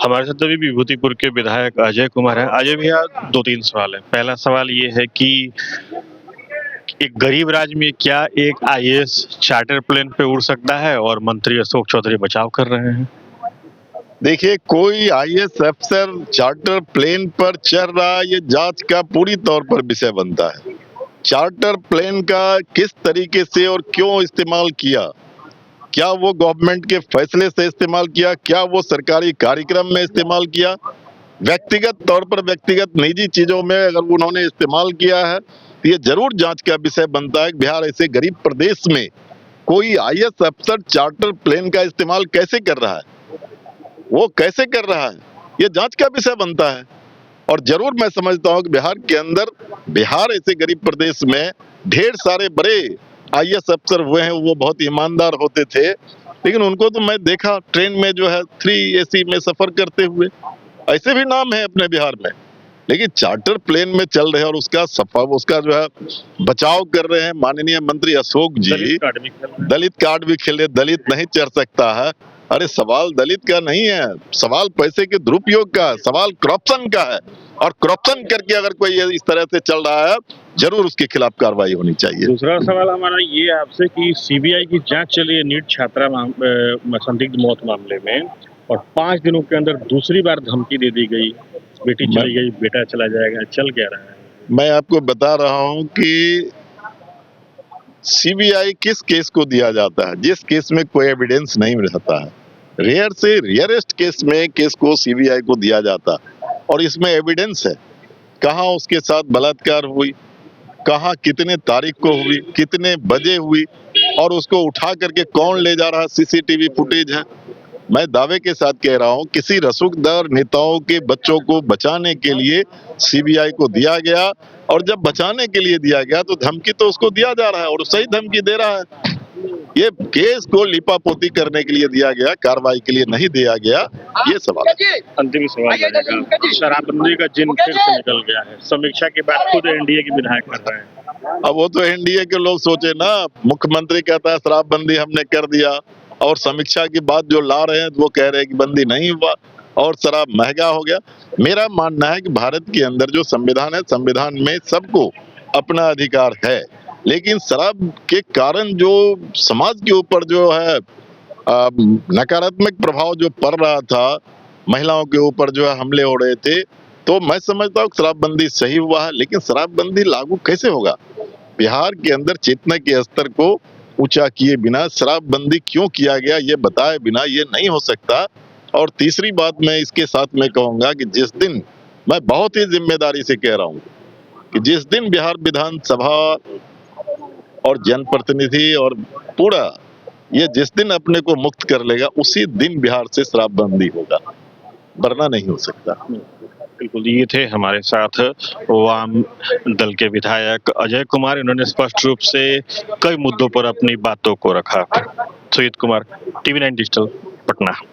हमारे साथ अभी विभूतिपुर के विधायक अजय कुमार हैं। अजय भैया, 2-3 सवाल है। पहला सवाल ये है कि एक गरीब राज्य में क्या एक आईएएस चार्टर प्लेन पे उड़ सकता है और मंत्री अशोक चौधरी बचाव कर रहे हैं? देखिए, कोई आईएएस अफसर चार्टर प्लेन पर चढ़ रहा है, ये जांच का पूरी तौर पर विषय बनता है। चार्टर प्लेन का किस तरीके से और क्यों इस्तेमाल किया, क्या वो गवर्नमेंट के फैसले से इस्तेमाल किया, क्या वो सरकारी कार्यक्रम में इस्तेमाल किया, व्यक्तिगत तौर पर व्यक्तिगत निजी चीजों में अगर उन्होंने इस्तेमाल किया है तो ये जरूर जांच का विषय बनता है कि बिहार ऐसे गरीब प्रदेश में कोई आईएएस अफसर चार्टर प्लेन का इस्तेमाल कैसे कर रहा है, वो कैसे कर रहा है, ये जांच का विषय बनता है। और जरूर मैं समझता हूं कि बिहार के अंदर, बिहार ऐसे गरीब प्रदेश में ढेर सारे बड़े आईएएस अफसर हुए हैं, वो बहुत ईमानदार होते थे, लेकिन उनको तो मैं देखा ट्रेन में जो है 3 AC में सफर करते हुए। ऐसे भी नाम है अपने बिहार में, लेकिन चार्टर प्लेन में चल रहे हैं और उसका जो है बचाव कर रहे हैं माननीय मंत्री अशोक जी। दलित कार्ड भी खेले, दलित नहीं चढ़ सकता है। अरे सवाल दलित का नहीं है, सवाल पैसे के दुरुपयोग का है, सवाल करप्शन का है। और करप्शन करके अगर कोई इस तरह से चल रहा है, जरूर उसके खिलाफ कार्रवाई होनी चाहिए। दूसरा सवाल हमारा ये है आपसे कि सीबीआई की जांच चली है नीट छात्रा संदिग्ध मौत मामले में, और 5 दिनों के अंदर दूसरी बार धमकी दे दी गई, बेटी चली गई, बेटा चला जाएगा। चल क्या रहा है? मैं आपको बता रहा हूं कि सीबीआई किस केस को दिया जाता है, जिस केस में कोई एविडेंस नहीं रहता है। रेयर से रेयरेस्ट केस में केस को सीबीआई को दिया जाता है और इसमें एविडेंस है, कहाँ उसके साथ बलात्कार हुई, कहाँ कितने तारीख को हुई, कितने बजे हुई, और उसको उठा करके कौन ले जा रहा है, सीसीटीवी फुटेज है। मैं दावे के साथ कह रहा हूं, किसी रसूखदार नेताओं के बच्चों को बचाने के लिए सीबीआई को दिया गया, और जब बचाने के लिए दिया गया तो धमकी तो उसको दिया जा रहा है और सही धमकी दे रहा है। ये केस को लिपापोती करने के लिए दिया गया, कार्रवाई के लिए नहीं दिया गया। ये सवाल है। अंतिम सवाल रहेगा, शराबबंदी का जिन फिर से निकल गया है, समीक्षा के बाद खुद एनडीए के विधायक कर रहे हैं। अब वो तो एनडीए के लोग सोचे ना, मुख्यमंत्री कहता है शराबबंदी हमने कर दिया, और समीक्षा की बात जो ला रहे हैं वो कह रहे हैं कि बंदी नहीं हुआ और शराब महंगा हो गया। मेरा मानना है कि भारत के अंदर जो संविधान है, संविधान में सबको अपना अधिकार है, लेकिन शराब के कारण जो समाज के ऊपर जो है नकारात्मक प्रभाव जो पड़ रहा था, महिलाओं के ऊपर जो है हमले हो रहे थे, तो मैं समझता हूँ शराबबंदी सही हुआ है। लेकिन शराबबंदी लागू कैसे होगा? बिहार के अंदर चेतना के स्तर को ऊंचा किए बिना शराबबंदी क्यों किया गया, ये बताए बिना ये नहीं हो सकता। और तीसरी बात मैं इसके साथ में कहूंगा कि जिस दिन, मैं बहुत ही जिम्मेदारी से कह रहा हूं कि जिस दिन बिहार विधानसभा और जनप्रतिनिधि और पूरा ये जिस दिन अपने को मुक्त कर लेगा, उसी दिन बिहार से शराबबंदी होगा, वरना नहीं हो सकता। बिल्कुल, ये थे हमारे साथ वाम दल के विधायक अजय कुमार। इन्होंने स्पष्ट रूप से कई मुद्दों पर अपनी बातों को रखा। Sujit Kumar, TV9 digital, Patna.